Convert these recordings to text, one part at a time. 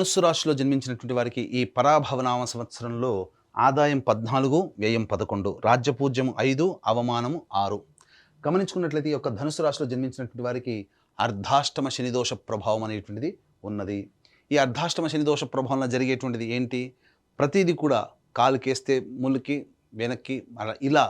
ధనుస్సు రాశిలో జన్మించినటువంటి వారికి ఈ పరాభవనామ సంవత్సరంలో ఆదాయం 14, వ్యయం 11, రాజ్యపూజ్యం 5, అవమానము 6. గమనించుకున్నట్లయితే ఈ యొక్క ధనుస్సు రాశిలో జన్మించినటువంటి వారికి అర్ధాష్టమ శనిదోష ప్రభావం అనేటువంటిది ఉన్నది. ఈ అర్ధాష్టమ శనిదోష ప్రభావంలో జరిగేటువంటిది ఏంటి? ప్రతిదీ కూడా కాలుకేస్తే ములికి వెనక్కి అలా ఇలా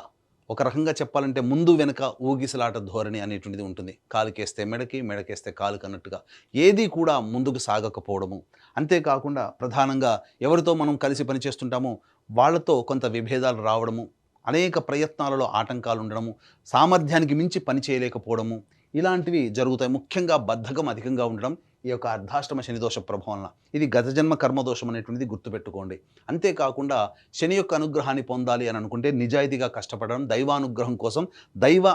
ఒక రకంగా చెప్పాలంటే ముందు వెనక ఊగిసలాట ధోరణి అనేటువంటిది ఉంటుంది. కాలుకేస్తే మెడకి, మెడకేస్తే కాలుకి అన్నట్టుగా ఏది కూడా ముందుకు సాగకపోవడము. అంతేకాకుండా ప్రధానంగా ఎవరితో మనం కలిసి పనిచేస్తుంటామో వాళ్ళతో కొంత విభేదాలు రావడము, అనేక ప్రయత్నాలలో ఆటంకాలు ఉండడము, సామర్థ్యానికి మించి పని చేయలేకపోవడము, ఇలాంటివి జరుగుతాయి. ముఖ్యంగా బద్ధకం అధికంగా ఉండడం ఈ యొక్క అర్ధాష్టమ శనిదోష ప్రభావం. ఇది గతజన్మ కర్మదోషం అనేటువంటిది గుర్తుపెట్టుకోండి. అంతేకాకుండా శని యొక్క అనుగ్రహాన్ని పొందాలి అని అనుకుంటే నిజాయితీగా కష్టపడడం, దైవానుగ్రహం కోసం దైవ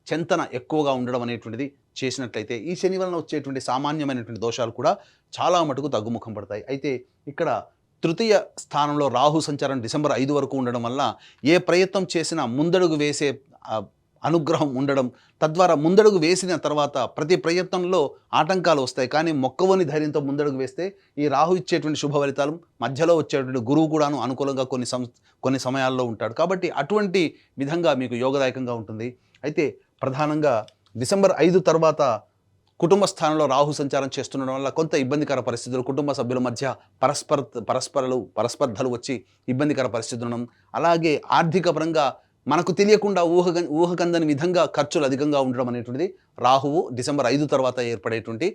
చింతన ఎక్కువగా ఉండడం అనేటువంటిది చేసినట్లయితే ఈ శని వలన వచ్చేటువంటి సామాన్యమైనటువంటి దోషాలు కూడా చాలా మటుకు తగ్గుముఖం పడతాయి. అయితే ఇక్కడ తృతీయ స్థానంలో రాహు సంచారం డిసెంబర్ 5 వరకు ఉండడం వల్ల ఏ ప్రయత్నం చేసినా ముందడుగు వేసే అనుగ్రహం ఉండడం, తద్వారా ముందడుగు వేసిన తర్వాత ప్రతి ప్రయత్నంలో ఆటంకాలు వస్తాయి. కానీ మొక్కవని ధైర్యంతో ముందడుగు వేస్తే ఈ రాహు ఇచ్చేటువంటి శుభ ఫలితాలు, మధ్యలో వచ్చేటువంటి గురువు కూడాను అనుకూలంగా కొన్ని సమయాల్లో ఉంటాడు. కాబట్టి అటువంటి విధంగా మీకు యోగదాయకంగా ఉంటుంది. అయితే ప్రధానంగా డిసెంబర్ 5 తర్వాత కుటుంబ స్థానంలో రాహు సంచారం చేస్తుండడం వల్ల కొంత ఇబ్బందికర పరిస్థితులు, కుటుంబ సభ్యుల మధ్య పరస్పర్ధలు వచ్చి ఇబ్బందికర పరిస్థితులు ఉండడం, అలాగే ఆర్థిక పరంగా మనకు తెలియకుండా ఊహకందని విధంగా ఖర్చులు అధికంగా ఉండడం అనేటువంటిది రాహువు డిసెంబర్ 5 తర్వాత ఏర్పడేటువంటి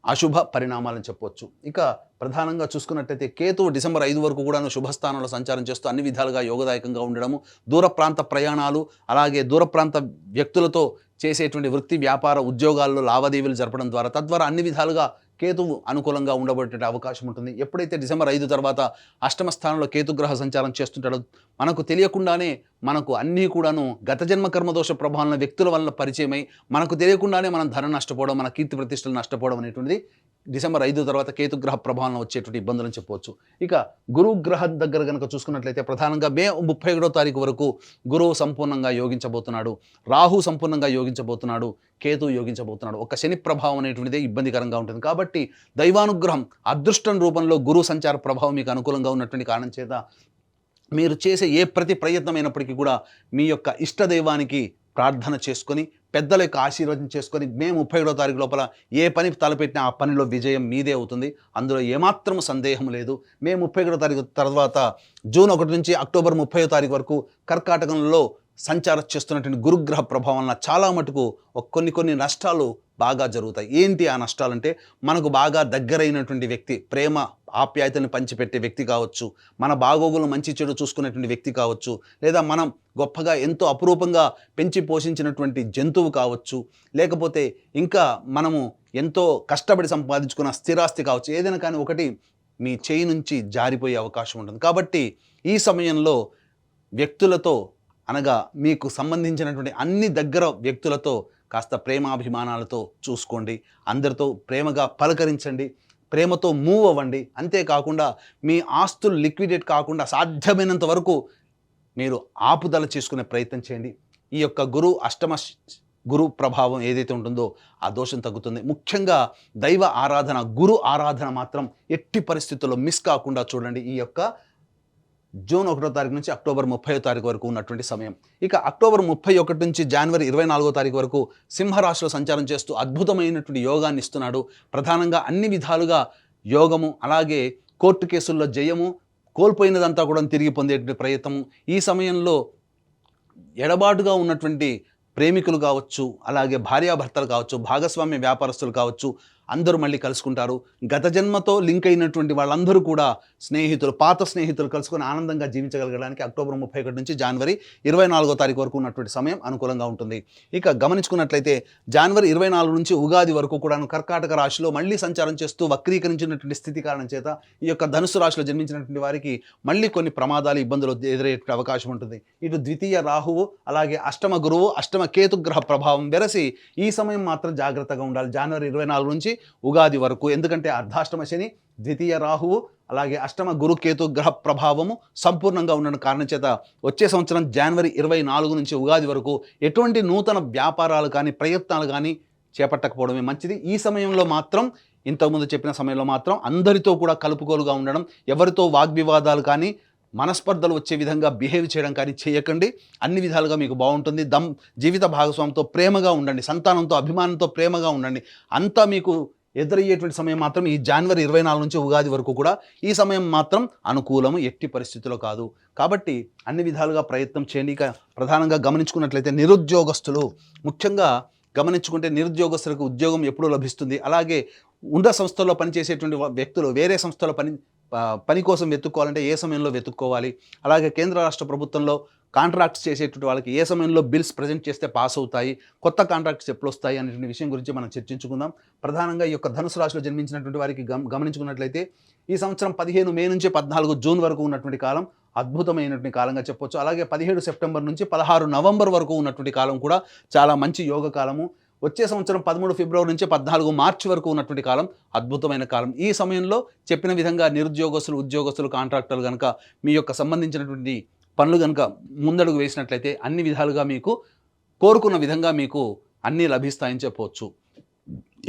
అశుభ పరిణామాలని చెప్పవచ్చు. ఇక ప్రధానంగా చూసుకున్నట్టయితే కేతువు డిసెంబర్ 5 వరకు కూడా శుభస్థానంలో సంచారం చేస్తూ అన్ని విధాలుగా యోగదాయకంగా ఉండడము, దూర ప్రాంత ప్రయాణాలు, అలాగే దూర ప్రాంత వ్యక్తులతో చేసేటువంటి వృత్తి వ్యాపార ఉద్యోగాల్లో లావాదేవీలు జరపడం ద్వారా తద్వారా అన్ని విధాలుగా కేతువు అనుకూలంగా ఉండబోయేటువంటి అవకాశం ఉంటుంది. ఎప్పుడైతే డిసెంబర్ 5 తర్వాత అష్టమ స్థానంలో కేతుగ్రహ సంచారం చేస్తుంటాడో మనకు తెలియకుండానే మనకు అన్నీ కూడాను గత జన్మ కర్మదోష ప్రభావం వ్యక్తుల వల్ల పరిచయమై మనకు తెలియకుండానే మనం ధనం నష్టపోవడం, మన కీర్తి ప్రతిష్టలు నష్టపోవడం అనేటువంటిది డిసెంబర్ 5 తర్వాత కేతుగ్రహ ప్రభావం వచ్చేటువంటి ఇబ్బందులని చెప్పవచ్చు. ఇక గురుగ్రహం దగ్గర కనుక చూసుకున్నట్లయితే ప్రధానంగా మే 31వ తారీఖు వరకు గురువు సంపూర్ణంగా యోగించబోతున్నాడు, రాహు సంపూర్ణంగా యోగించబోతున్నాడు, కేతు యోగించబోతున్నాడు. ఒక శని ప్రభావం అనేటువంటిదే ఇబ్బందికరంగా ఉంటుంది. కాబట్టి దైవానుగ్రహం అదృష్టం రూపంలో గురు సంచార ప్రభావం మీకు అనుకూలంగా ఉన్నటువంటి కారణం చేత మీరు చేసే ఏ ప్రతి ప్రయత్నమైనప్పటికీ కూడా మీ యొక్క ఇష్టదైవానికి ప్రార్థన చేసుకొని పెద్దల యొక్క ఆశీర్వాదం చేసుకొని మే 31వ తారీఖు లోపల ఏ పని తలపెట్టినా ఆ పనిలో విజయం మీదే అవుతుంది. అందులో ఏమాత్రం సందేహం లేదు. మే 31వ తారీఖు తర్వాత జూన్ 1 నుంచి అక్టోబర్ 30వ తారీఖు వరకు కర్కాటకంలో సంచారం చేస్తున్నటువంటి గురుగ్రహ ప్రభావం వలన చాలా మటుకు కొన్ని నష్టాలు బాగా జరుగుతాయి. ఏంటి ఆ నష్టాలంటే, మనకు బాగా దగ్గరైనటువంటి వ్యక్తి, ప్రేమ ఆప్యాయతని పంచిపెట్టే వ్యక్తి కావచ్చు, మన బాగోగులు మంచి చెడు చూసుకునేటువంటి వ్యక్తి కావచ్చు, లేదా మనం గొప్పగా ఎంతో అపురూపంగా పెంచి పోషించినటువంటి జంతువు కావచ్చు, లేకపోతే ఇంకా మనము ఎంతో కష్టపడి సంపాదించుకున్న స్థిరాస్తి కావచ్చు, ఏదైనా కానీ ఒకటి మీ చేయి నుంచి జారిపోయే అవకాశం ఉంటుంది. కాబట్టి ఈ సమయంలో వ్యక్తులతో అనగా మీకు సంబంధించినటువంటి అన్ని దగ్గర వ్యక్తులతో కాస్త ప్రేమాభిమానాలతో చూసుకోండి, అందరితో ప్రేమగా పలకరించండి, ప్రేమతో మూవ్ అవ్వండి. అంతేకాకుండా మీ ఆస్తులు లిక్విడేట్ కాకుండా సాధ్యమైనంత వరకు మీరు ఆపుదల చేసుకునే ప్రయత్నం చేయండి. ఈ యొక్క గురు ప్రభావం ఏదైతే ఉంటుందో ఆ దోషం తగ్గుతుంది. ముఖ్యంగా దైవ ఆరాధన, గురు ఆరాధన మాత్రం ఎట్టి పరిస్థితుల్లో మిస్ కాకుండా చూడండి. ఈ యొక్క జూన్ 1వ తారీఖు నుంచి అక్టోబర్ 30వ తారీఖు వరకు ఉన్నటువంటి సమయం. ఇక అక్టోబర్ 31 నుంచి జనవరి 24వ తారీఖు వరకు సింహరాశిలో సంచారం చేస్తూ అద్భుతమైనటువంటి యోగాన్ని ఇస్తున్నాడు. ప్రధానంగా అన్ని విధాలుగా యోగము, అలాగే కోర్టు కేసుల్లో జయము, కోల్పోయినదంతా కూడా తిరిగి పొందేటువంటి ప్రయత్నము. ఈ సమయంలో ఎడబాటుగా ఉన్నటువంటి ప్రేమికులు కావచ్చు, అలాగే భార్యాభర్తలు కావచ్చు, భాగస్వామ్య వ్యాపారస్తులు కావచ్చు, అందరూ మళ్ళీ కలుసుకుంటారు. గత జన్మతో లింక్ అయినటువంటి వాళ్ళందరూ కూడా స్నేహితులు, పాత స్నేహితులు కలుసుకొని ఆనందంగా జీవించగలగడానికి అక్టోబర్ 31 నుంచి జనవరి 24వ తారీఖు వరకు ఉన్నటువంటి సమయం అనుకూలంగా ఉంటుంది. ఇక గమనించుకున్నట్లయితే జనవరి 24 నుంచి ఉగాది వరకు కూడా కర్కాటక రాశిలో మళ్ళీ సంచారం చేస్తూ వక్రీకరించినటువంటి స్థితి కారణం చేత ఈ యొక్క ధనుసు రాశిలో జన్మించినటువంటి వారికి మళ్ళీ కొన్ని ప్రమాదాలు, ఇబ్బందులు ఎదురయ్యే అవకాశం ఉంటుంది. ఇటు ద్వితీయ రాహువు, అలాగే అష్టమ గురువు, అష్టమ కేతుగ్రహ ప్రభావం వెరసి ఈ సమయం మాత్రం జాగ్రత్తగా ఉండాలి జనవరి 24 నుంచి ఉగాది వరకు. ఎందుకంటే అర్ధాష్టమ శని, ద్వితీయ రాహువు, అలాగే అష్టమ గురు కేతు గ్రహ ప్రభావము సంపూర్ణంగా ఉండడం కారణం చేత వచ్చే సంవత్సరం జనవరి 24 నుంచి ఉగాది వరకు ఎటువంటి నూతన వ్యాపారాలు కానీ ప్రయత్నాలు కానీ చేపట్టకపోవడమే మంచిది. ఈ సమయంలో మాత్రం ఇంతకుముందు చెప్పిన సమయంలో మాత్రం అందరితో కూడా కలుపుకోలుగా ఉండడం, ఎవరితో వాగ్వివాదాలు కానీ మనస్పర్ధలు వచ్చే విధంగా బిహేవ్ చేయడం కానీ చేయకండి. అన్ని విధాలుగా మీకు బాగుంటుంది. జీవిత భాగస్వామితో ప్రేమగా ఉండండి, సంతానంతో అభిమానంతో ప్రేమగా ఉండండి. అంతా మీకు ఎదురయ్యేటువంటి సమయం మాత్రం ఈ జనవరి 24 నుంచి ఉగాది వరకు కూడా ఈ సమయం మాత్రం అనుకూలము, ఎట్టి పరిస్థితిలో కాదు. కాబట్టి అన్ని విధాలుగా ప్రయత్నం చేయండి. ఇక ప్రధానంగా గమనించుకున్నట్లయితే నిరుద్యోగస్తులు ముఖ్యంగా గమనించుకుంటే నిరుద్యోగస్తులకు ఉద్యోగం ఎప్పుడు లభిస్తుంది, అలాగే ఉన్న సంస్థల్లో పనిచేసేటువంటి వ్యక్తులు వేరే సంస్థల పని కోసం వెతుక్కోవాలంటే ఏ సమయంలో వెతుక్కోవాలి, అలాగే కేంద్ర రాష్ట్ర ప్రభుత్వంలో కాంట్రాక్ట్స్ చేసేటువంటి వాళ్ళకి ఏ సమయంలో బిల్స్ ప్రజెంట్ చేస్తే పాస్ అవుతాయి, కొత్త కాంట్రాక్ట్స్ ఎప్పుడు వస్తాయి అనేటువంటి విషయం గురించి మనం చర్చించుకుందాం. ప్రధానంగా ఈ యొక్క ధనుసు రాశిలో జన్మించినటువంటి వారికి గమనించుకున్నట్లయితే ఈ సంవత్సరం 15 మే నుంచి 14 జూన్ వరకు ఉన్నటువంటి కాలం అద్భుతమైనటువంటి కాలంగా చెప్పొచ్చు. అలాగే 17 సెప్టెంబర్ నుంచి 16 నవంబర్ వరకు ఉన్నటువంటి కాలం కూడా చాలా మంచి యోగ కాలము. వచ్చే సంవత్సరం 13 ఫిబ్రవరి నుంచి 14 మార్చి వరకు ఉన్నటువంటి కాలం అద్భుతమైన కాలం. ఈ సమయంలో చెప్పిన విధంగా నిరుద్యోగస్తులు, ఉద్యోగస్తులు, కాంట్రాక్టర్లు కనుక మీ యొక్క సంబంధించినటువంటి పనులు కనుక ముందడుగు వేసినట్లయితే అన్ని విధాలుగా మీకు కోరుకున్న విధంగా మీకు అన్నీ లభిస్తాయని చెప్పవచ్చు.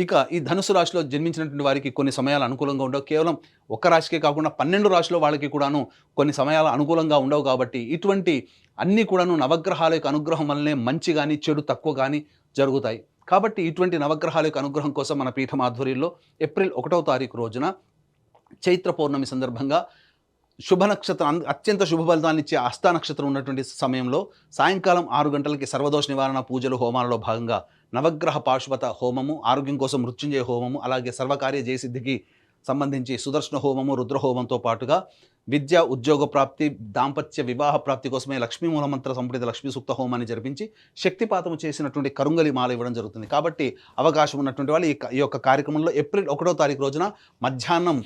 ఇక ఈ ధనుసు రాశిలో జన్మించినటువంటి వారికి కొన్ని సమయాలు అనుకూలంగా ఉండవు. కేవలం ఒక్క రాశికే కాకుండా 12 రాశిలో వాళ్ళకి కూడాను కొన్ని సమయాలు అనుకూలంగా ఉండవు. కాబట్టి ఇటువంటి అన్నీ కూడాను నవగ్రహాల యొక్క అనుగ్రహం వల్లనే మంచి కానీ చెడు తక్కువ కానీ జరుగుతాయి. కాబట్టి ఇటువంటి నవగ్రహాల యొక్క అనుగ్రహం కోసం మన పీఠం ఆధ్వర్యంలో ఏప్రిల్ 1వ తారీఖు రోజున చైత్ర పౌర్ణమి సందర్భంగా శుభ నక్షత్రం, అత్యంత శుభ ఫలితాన్ని ఇచ్చే హస్త నక్షత్రం ఉన్నటువంటి సమయంలో సాయంకాలం 6 గంటలకి సర్వదోష నివారణ పూజలు హోమాలలో భాగంగా నవగ్రహ పాశుపత హోమము, ఆరోగ్యం కోసం మృత్యుంజయ హోమము, అలాగే సర్వకార్య జయసిద్ధికి సంబంధించి సుదర్శన హోమము, రుద్రహోమంతో పాటుగా విద్య, ఉద్యోగ ప్రాప్తి, దాంపత్య వివాహ ప్రాప్తి కోసమే లక్ష్మీ మూలమంత్ర సంపుటిత లక్ష్మీ సూక్త హోమాన్ని జరిపించి శక్తిపాతము చేసినటువంటి కరుంగలి మాల ఇవ్వడం జరుగుతుంది. కాబట్టి అవకాశం ఉన్నటువంటి వాళ్ళు ఈ యొక్క కార్యక్రమంలో ఏప్రిల్ 1వ తారీఖు రోజున మధ్యాహ్నం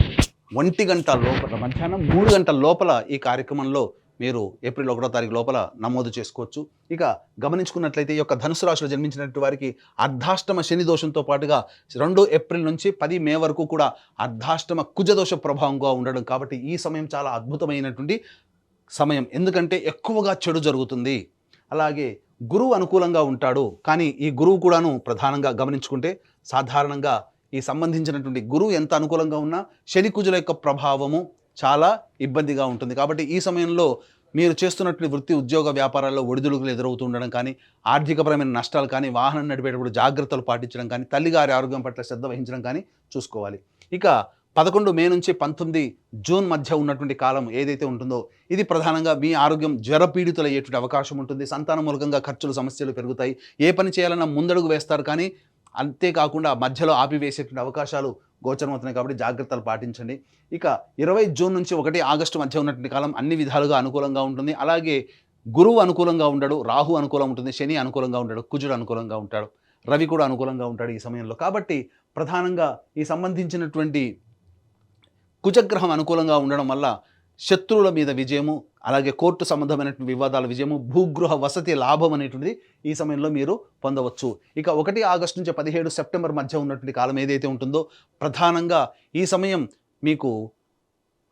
1 గంట లోపల, మధ్యాహ్నం 3 గంటల లోపల ఈ కార్యక్రమంలో మీరు ఏప్రిల్ 1వ తారీఖు లోపల నమోదు చేసుకోవచ్చు. ఇక గమనించుకున్నట్లయితే ఈ యొక్క ధనుసు రాశిలో జన్మించినటువంటి వారికి అర్ధాష్టమ శని దోషంతో పాటుగా 2 ఏప్రిల్ నుంచి 10 మే వరకు కూడా అర్ధాష్టమ కుజదోష ప్రభావంగా ఉండడం. కాబట్టి ఈ సమయం చాలా అద్భుతమైనటువంటి సమయం. ఎందుకంటే ఎక్కువగా చెడు జరుగుతుంది. అలాగే గురువు అనుకూలంగా ఉంటాడు. కానీ ఈ గురువు కూడాను ప్రధానంగా గమనించుకుంటే సాధారణంగా ఈ సంబంధించినటువంటి గురువు ఎంత అనుకూలంగా ఉన్నా శని కుజుల యొక్క ప్రభావము చాలా ఇబ్బందిగా ఉంటుంది. కాబట్టి ఈ సమయంలో మీరు చేస్తున్నటువంటి వృత్తి, ఉద్యోగ, వ్యాపారాల్లో ఒడిదుడుకులు ఎదురవుతూ ఉండడం కానీ, ఆర్థికపరమైన నష్టాలు కానీ, వాహనం నడిపేటప్పుడు జాగ్రత్తలు పాటించడం కానీ, తల్లిగారి ఆరోగ్యం పట్ల శ్రద్ధ వహించడం కానీ చూసుకోవాలి. ఇక 11 మే నుంచి 19 జూన్ మధ్య ఉన్నటువంటి కాలం ఏదైతే ఉంటుందో ఇది ప్రధానంగా మీ ఆరోగ్యం జ్వరపీడితులయ్యేటువంటి అవకాశం ఉంటుంది. సంతాన మూలకంగా ఖర్చులు, సమస్యలు పెరుగుతాయి. ఏ పని చేయాలన్నా ముందడుగు వేస్తారు, కానీ అంతేకాకుండా మధ్యలో ఆపివేసేటువంటి అవకాశాలు గోచరమవుతున్నాయి. కాబట్టి జాగ్రత్తలు పాటించండి. ఇక 20 జూన్ నుంచి 1 ఆగస్టు మధ్య ఉన్నటువంటి కాలం అన్ని విధాలుగా అనుకూలంగా ఉంటుంది. అలాగే గురువు అనుకూలంగా ఉండడు, రాహు అనుకూలంగా ఉంటుంది, శని అనుకూలంగా ఉంటాడు, కుజుడు అనుకూలంగా ఉంటాడు, రవి కూడా అనుకూలంగా ఉంటాడు ఈ సమయంలో. కాబట్టి ప్రధానంగా ఈ సంబంధించినటువంటి కుజగ్రహం అనుకూలంగా ఉండడం వల్ల శత్రువుల మీద విజయము, అలాగే కోర్టు సంబంధమైనటువంటి వివాదాల విజయము, భూగృహ వసతి లాభం అనేటువంటిది ఈ సమయంలో మీరు పొందవచ్చు. ఇక 1 ఆగస్టు నుంచి 17 సెప్టెంబర్ మధ్య ఉన్నటువంటి కాలం ఏదైతే ఉంటుందో ప్రధానంగా ఈ సమయం మీకు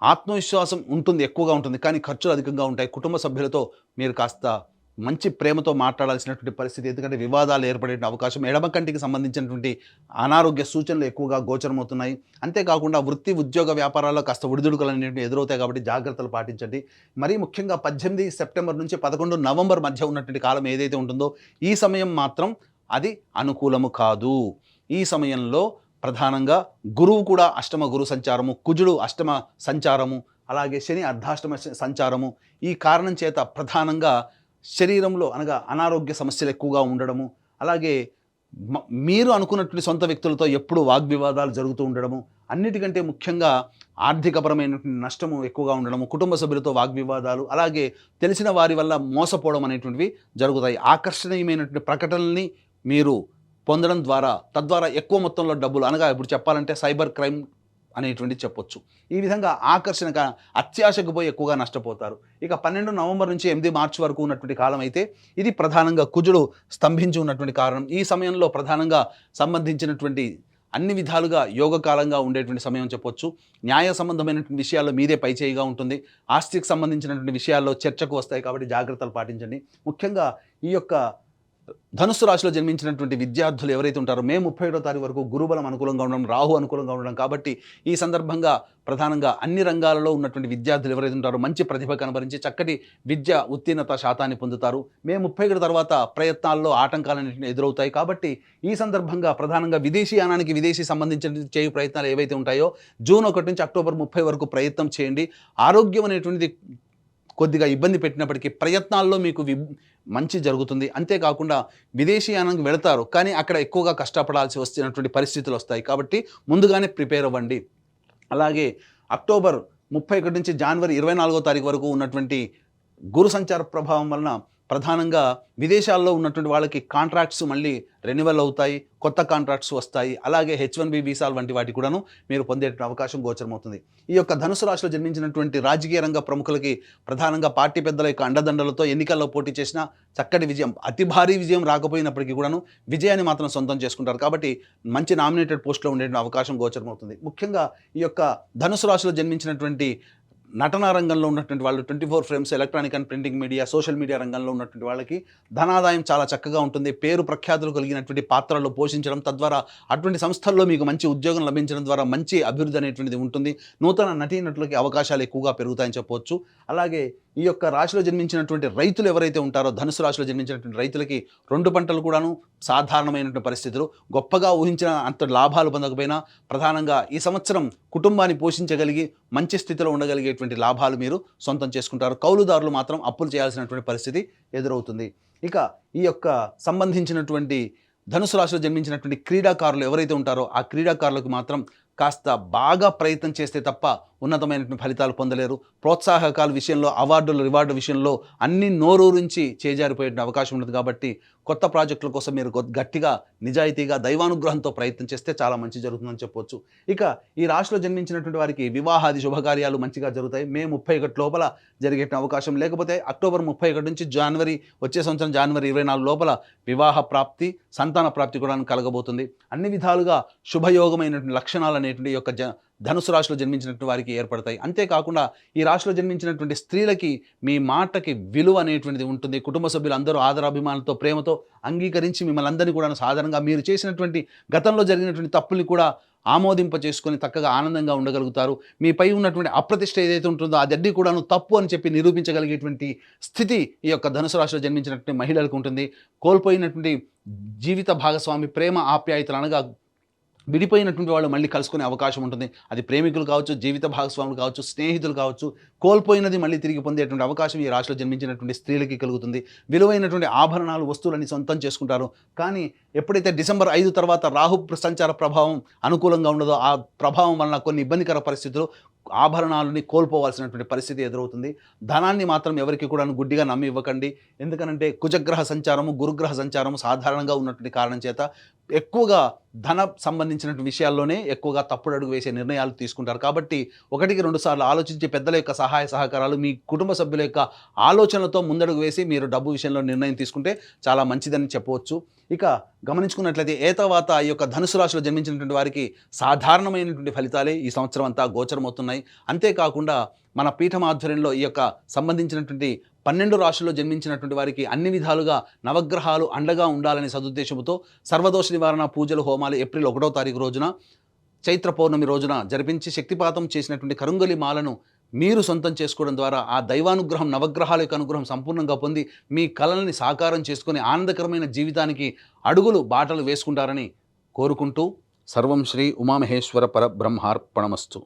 ఆత్మవిశ్వాసం ఉంటుంది, ఎక్కువగా ఉంటుంది, కానీ ఖర్చులు అధికంగా ఉంటాయి. కుటుంబ సభ్యులతో మీరు కాస్త మంచి ప్రేమతో మాట్లాడాల్సినటువంటి పరిస్థితి, ఎందుకంటే వివాదాలు ఏర్పడే అవకాశం, ఎడమ కంటికి సంబంధించినటువంటి అనారోగ్య సూచనలు ఎక్కువగా గోచరమవుతున్నాయి. అంతేకాకుండా వృత్తి, ఉద్యోగ, వ్యాపారాల్లో కాస్త ఒడిదుడుకులు అనేవి ఎదురవుతాయి. కాబట్టి జాగ్రత్తలు పాటించండి. మరీ ముఖ్యంగా 18 సెప్టెంబర్ నుంచి 11 నవంబర్ మధ్య ఉన్నటువంటి కాలం ఏదైతే ఉంటుందో ఈ సమయం మాత్రం అది అనుకూలము కాదు. ఈ సమయంలో ప్రధానంగా గురువు కూడా అష్టమ గురు సంచారము, కుజుడు అష్టమ సంచారము, అలాగే శని అర్ధాష్టమ సంచారము, ఈ కారణం చేత ప్రధానంగా శరీరంలో అనగా అనారోగ్య సమస్యలు ఎక్కువగా ఉండడము, అలాగే మీరు అనుకున్నటువంటి సొంత వ్యక్తులతో ఎప్పుడు వాగ్వివాదాలు జరుగుతూ ఉండడము, అన్నిటికంటే ముఖ్యంగా ఆర్థికపరమైనటువంటి నష్టము ఎక్కువగా ఉండడము, కుటుంబ సభ్యులతో వాగ్వివాదాలు, అలాగే తెలిసిన వారి వల్ల మోసపోవడం అనేటువంటివి జరుగుతాయి. ఆకర్షణీయమైనటువంటి ప్రకటనల్ని మీరు పొందడం ద్వారా తద్వారా ఎక్కువ మొత్తంలో డబ్బులు, అనగా ఇప్పుడు చెప్పాలంటే సైబర్ క్రైమ్ అనేటువంటి చెప్పొచ్చు. ఈ విధంగా ఆకర్షణగా అత్యాశకు పోయి ఎక్కువగా నష్టపోతారు. ఇక 12 నవంబర్ నుంచి 8 మార్చి వరకు ఉన్నటువంటి కాలం అయితే ఇది ప్రధానంగా కుజుడు స్తంభించి ఉన్నటువంటి కారణం. ఈ సమయంలో ప్రధానంగా సంబంధించినటువంటి అన్ని విధాలుగా యోగకాలంగా ఉండేటువంటి సమయం చెప్పొచ్చు. న్యాయ సంబంధమైనటువంటి విషయాల్లో మీదే పైచేయిగా ఉంటుంది. ఆస్తికి సంబంధించినటువంటి విషయాల్లో చర్చకు వస్తాయి. కాబట్టి జాగ్రత్తలు పాటించండి. ముఖ్యంగా ఈ యొక్క ధనుస్సు రాశిలో జన్మించినటువంటి విద్యార్థులు ఎవరైతే ఉంటారో మే 31వ తారీఖు వరకు గురుబలం అనుకూలంగా ఉండడం, రాహు అనుకూలంగా ఉండడం కాబట్టి ఈ సందర్భంగా ప్రధానంగా అన్ని రంగాలలో ఉన్నటువంటి విద్యార్థులు ఎవరైతే ఉంటారో మంచి ప్రతిభ కనబరించి చక్కటి విద్య ఉత్తీర్ణత శాతాన్ని పొందుతారు. మే 31 తర్వాత ప్రయత్నాల్లో ఆటంకాలన్నింటినీ ఎదురవుతాయి కాబట్టి ఈ సందర్భంగా ప్రధానంగా విదేశీయానానికి విదేశీ సంబంధించిన చేయు ప్రయత్నాలు ఏవైతే ఉంటాయో జూన్ 1 నుంచి అక్టోబర్ 30 వరకు ప్రయత్నం చేయండి. ఆరోగ్యం అనేటువంటిది కొద్దిగా ఇబ్బంది పెట్టినప్పటికీ ప్రయత్నాల్లో మీకు మంచి జరుగుతుంది. అంతేకాకుండా విదేశీయానానికి వెళతారు కానీ అక్కడ ఎక్కువగా కష్టపడాల్సి వస్తున్నటువంటి పరిస్థితులు వస్తాయి కాబట్టి ముందుగానే ప్రిపేర్ అవ్వండి. అలాగే అక్టోబర్ 31 నుంచి జనవరి 24వ తారీఖు వరకు ఉన్నటువంటి గురు సంచార ప్రభావం వలన ప్రధానంగా విదేశాల్లో ఉన్నటువంటి వాళ్ళకి కాంట్రాక్ట్స్ మళ్ళీ రెన్యువల్ అవుతాయి, కొత్త కాంట్రాక్ట్స్ వస్తాయి. అలాగే H1B వీసాలు వంటి వాటి కూడాను మీరు పొందే అవకాశం గోచరమవుతుంది. ఈ యొక్క ధనుసు రాశిలో జన్మించినటువంటి రాజకీయ రంగ ప్రముఖులకి ప్రధానంగా పార్టీ పెద్దల యొక్క అండదండలతో ఎన్నికల్లో పోటీ చేసిన చక్కటి విజయం, అతి భారీ విజయం రాకపోయినప్పటికీ కూడాను విజయాన్ని మాత్రం సొంతం చేసుకుంటారు కాబట్టి మంచి నామినేటెడ్ పోస్టులో ఉండే అవకాశం గోచరమవుతుంది. ముఖ్యంగా ఈ యొక్క ధనుసు రాశిలో జన్మించినటువంటి నటనా రంగంలో ఉన్నటువంటి వాళ్ళు 24 frames, electronic and printing media, social media రంగంలో ఉన్నటువంటి వాళ్ళకి ధనాదాయం చాలా చక్కగా ఉంటుంది. పేరు ప్రఖ్యాతులు కలిగినటువంటి పాత్రల్లో పోషించడం, తద్వారా అటువంటి సంస్థల్లో మీకు మంచి ఉద్యోగం లభించడం ద్వారా మంచి అభివృద్ధి అనేటువంటిది ఉంటుంది. నూతన నటీనటులకి అవకాశాలు ఎక్కువగా పెరుగుతాయని చెప్పవచ్చు. అలాగే ఈ యొక్క రాశిలో జన్మించినటువంటి రైతులు ఎవరైతే ఉంటారో ధనుసు రాశిలో జన్మించినటువంటి రైతులకి 2 పంటలు కూడాను సాధారణమైనటువంటి పరిస్థితులు, గొప్పగా ఊహించిన అంత లాభాలు పొందకపోయినా ప్రధానంగా ఈ సంవత్సరం కుటుంబాన్ని పోషించగలిగి మంచి స్థితిలో ఉండగలిగేటువంటి లాభాలు మీరు సొంతం చేసుకుంటారు. కౌలుదారులు మాత్రం అప్పులు చేయాల్సినటువంటి పరిస్థితి ఎదురవుతుంది. ఇక ఈ యొక్క సంబంధించినటువంటి ధనుసు రాశిలో జన్మించినటువంటి క్రీడాకారులు ఎవరైతే ఉంటారో ఆ క్రీడాకారులకు మాత్రం కాస్త బాగా ప్రయత్నం చేస్తే తప్ప ఉన్నతమైనటువంటి ఫలితాలు పొందలేరు. ప్రోత్సాహకాల విషయంలో, అవార్డులు రివార్డు విషయంలో అన్ని నోరూరించి చేజారిపోయే అవకాశం ఉంటుంది కాబట్టి కొత్త ప్రాజెక్టుల కోసం మీరు గట్టిగా నిజాయితీగా దైవానుగ్రహంతో ప్రయత్నం చేస్తే చాలా మంచి జరుగుతుందని చెప్పవచ్చు. ఇక ఈ రాశిలో జన్మించినటువంటి వారికి వివాహాది శుభకార్యాలు మంచిగా జరుగుతాయి. మే 31 లోపల జరిగే అవకాశం, లేకపోతే అక్టోబర్ 31 నుంచి వచ్చే సంవత్సరం జనవరి 24 లోపల వివాహ ప్రాప్తి, సంతాన ప్రాప్తి కూడా కలగబోతుంది. అన్ని విధాలుగా శుభయోగమైనటువంటి లక్షణాలు అనేటువంటి యొక్క ధనుసు రాశిలో జన్మించినటువంటి వారికి ఏర్పడతాయి. అంతేకాకుండా ఈ రాశిలో జన్మించినటువంటి స్త్రీలకి మీ మాటకి విలువ అనేటువంటిది ఉంటుంది. కుటుంబ సభ్యులు అందరూ ఆదరాభిమానాలతో, ప్రేమతో అంగీకరించి మిమ్మల్ని అందరినీ కూడా సాధారణంగా మీరు చేసినటువంటి గతంలో జరిగినటువంటి తప్పుల్ని కూడా ఆమోదింప చేసుకొని చక్కగా ఆనందంగా ఉండగలుగుతారు. మీపై ఉన్నటువంటి అప్రతిష్ట ఏదైతే ఉంటుందో అదన్నీ కూడాను తప్పు అని చెప్పి నిరూపించగలిగేటువంటి స్థితి ఈ యొక్క ధనుసు రాశిలో జన్మించినటువంటి మహిళలకు ఉంటుంది. కోల్పోయినటువంటి జీవిత భాగస్వామి, ప్రేమ, ఆప్యాయతలు అనగా విడిపోయినటువంటి వాళ్ళు మళ్ళీ కలుసుకునే అవకాశం ఉంటుంది. అది ప్రేమికులు కావచ్చు, జీవిత భాగస్వాములు కావచ్చు, స్నేహితులు కావచ్చు. కోల్పోయినది మళ్ళీ తిరిగి పొందేటువంటి అవకాశం ఈ రాశిలో జన్మించినటువంటి స్త్రీలకి కలుగుతుంది. విలువైనటువంటి ఆభరణాలు, వస్తువులని సొంతం చేసుకుంటారు. కానీ ఎప్పుడైతే డిసెంబర్ 5 తర్వాత రాహు సంచార ప్రభావం అనుకూలంగా ఉండదో ఆ ప్రభావం వలన కొన్ని ఇబ్బందికర పరిస్థితులు, ఆభరణాలని కోల్పోవాల్సినటువంటి పరిస్థితి ఎదురవుతుంది. ధనాన్ని మాత్రం ఎవరికి కూడా గుడ్డిగా నమ్మి ఇవ్వకండి. ఎందుకనంటే కుజగ్రహ సంచారము, గురుగ్రహ సంచారము సాధారణంగా ఉన్నటువంటి కారణం చేత ఎక్కువగా ధన సంబంధించినటువంటి విషయాల్లోనే ఎక్కువగా తప్పుడు అడుగు వేసే నిర్ణయాలు తీసుకుంటారు. కాబట్టి 1-2 సార్లు ఆలోచించి పెద్దల యొక్క సహాయ సహకారాలు, మీ కుటుంబ సభ్యుల యొక్క ఆలోచనలతో ముందడుగు వేసి మీరు డబ్బు విషయంలో నిర్ణయం తీసుకుంటే చాలా మంచిదని చెప్పవచ్చు. ఇక గమనించుకున్నట్లయితే ఏతవాత ఈ యొక్క ధనుసు రాశిలో జన్మించినటువంటి వారికి సాధారణమైనటువంటి ఫలితాలే ఈ సంవత్సరం అంతా గోచరమవుతున్నాయి. అంతేకాకుండా మన పీఠం ఆధ్వర్యంలో ఈ యొక్క సంబంధించినటువంటి 12 రాశుల్లో జన్మించినటువంటి వారికి అన్ని విధాలుగా నవగ్రహాలు అండగా ఉండాలనే సదుద్దేశంతో సర్వదోష నివారణ పూజలు, హోమాలు ఏప్రిల్ 1వ తారీఖు రోజున, చైత్ర పౌర్ణమి రోజున జరిపించి శక్తిపాతం చేసినటువంటి కరుంగలి మాలను మీరు సొంతం చేసుకోవడం ద్వారా ఆ దైవానుగ్రహం, నవగ్రహాల యొక్క అనుగ్రహం సంపూర్ణంగా పొంది మీ కలల్ని సాకారం చేసుకుని ఆనందకరమైన జీవితానికి బాటలు వేసుకుంటారని కోరుకుంటూ సర్వం శ్రీ ఉమామహేశ్వర పరబ్రహ్మార్పణమస్తు.